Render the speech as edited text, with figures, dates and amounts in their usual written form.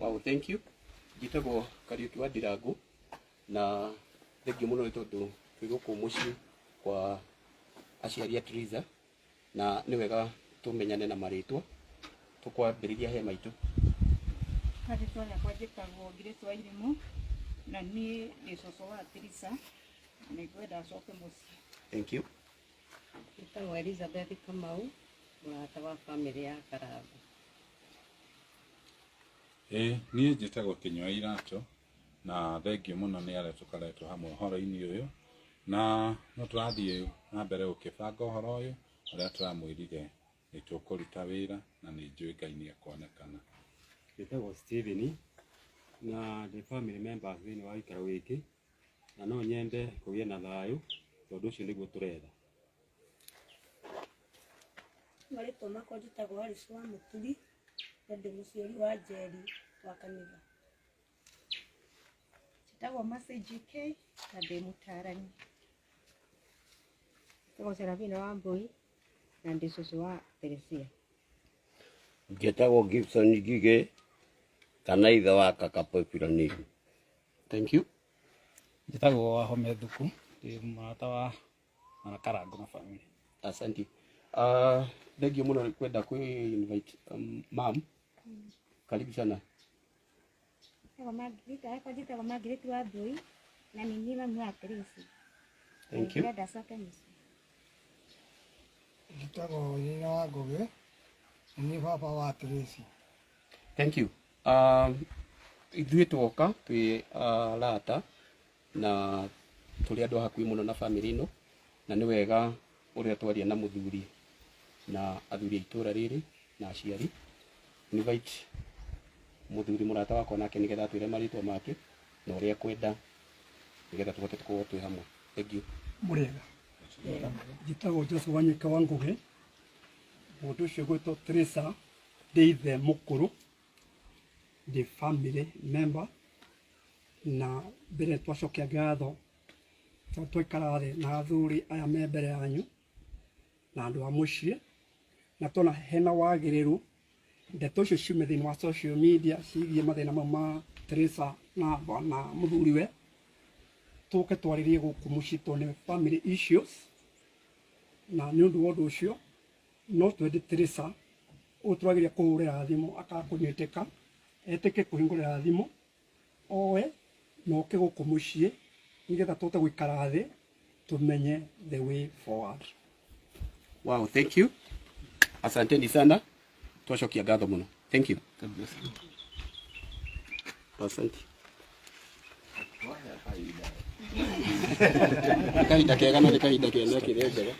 Wow, thank you. Gitagwo Kariuki wa Ndirangu na thengiũ mũno nĩ tondũ twĩ gũkũ mũciĩ kwa aciari a Teresa na nĩ wega tũmenyane na marĩtwa tũkwambĩrĩria he maitũ. Rĩtwa rĩakwa njĩtagwo Grace Wairimu na niĩ nĩ cũcũ wa Teresa na nĩngwenda acoke mũciĩ. Thank you. Njĩtagwo Elizabeth Kamau, mũrata wa bamĩrĩ ya Karamba. Niĩ njĩtagwo Kĩnyua Irato na thengiũ mũno nĩ arĩa tũkoretwo hamwe ũhoro-inĩ ũyũ na no tũrathiĩ na mbere gũkĩbanga ũhoro ũyũ ũrĩa tũramwĩrire nĩ tũkũruta wĩra na nĩ njũĩ Ngai nĩ ekwonekana. Njĩtagwo Stephen na ndĩ family members thĩinĩ wa gĩikaro gĩkĩ na no nyende kũgĩe na thayũ tondũ ũcio nĩguo tũretha. Marĩtwa makwa njĩtagwo Alice wa Mũturi na ndĩ mũciari wa Njeri wa kanitha. Njĩtagwo Mercy JK na ndĩ mũtarani. Njĩtagwo Serafina Wambui na ndĩ cũcũ wa Teresia. Njĩtagwo Gibson Ngige kana ithe wa kaka Population. Thank you. Njĩtagwo Wahome Thuku, ndĩ mũrata wa Karangũ na family. Asante. Thengiũ mũno kwenda kwĩ invite mom. Karibu sana. Njĩtagwo Margaret Wambui na nĩ niĩ mami wa Teresa. Thank you. Njĩtagwo Nyina wa Ngũgĩ na nĩ baba wa Teresa. Thank you. Ithuĩ twoka twĩ arata na tũrĩ andũ hakuhĩ mũno na family ĩno na nĩ wega ũrĩa twaria na mũthuri na athuri a itũra rĩrĩ na aciari. Invite mũthuri mũrata wakwa nake nĩgetha twĩre marĩtwa make na ũrĩa kwenda nĩgetha tũhote gũkorwo twĩ hamwe. Thank you. Mũrĩega. Njĩtagwo Joshua Wanyika wa Ngũgĩ, mũndũ ũcio gwĩtwo Teresa ndĩ ithe mũkũrũ, ndĩ family member na mbere twacokia ngatho twaikara thĩ na athuri aya me mbere yanyu na andũ a mũciĩ na tona hena wagĩrĩru ndeto icio ciume thĩinĩ wa social media ciĩgiĩ mathĩna mau ma Teresa na mũthuriwe tũke twarĩrie gũkũ mũciĩ tondũ nĩ family issues na nĩ ũndũ wa ũndũ ũcio no twende Teresa ũyũ tũrageria kũhũrĩra thimũ akakũnyitĩka etĩke kũhingũrĩra thimũ owe na oke gũkũ mũciĩ nĩgetha tũhote gũikara thĩ tumenye the way forward. Wow, thank you. Asanteni sana. Twacokia ngatho mũno. Thank you. Asante. Kahinda kega na kahinda kega kĩrĩa njega.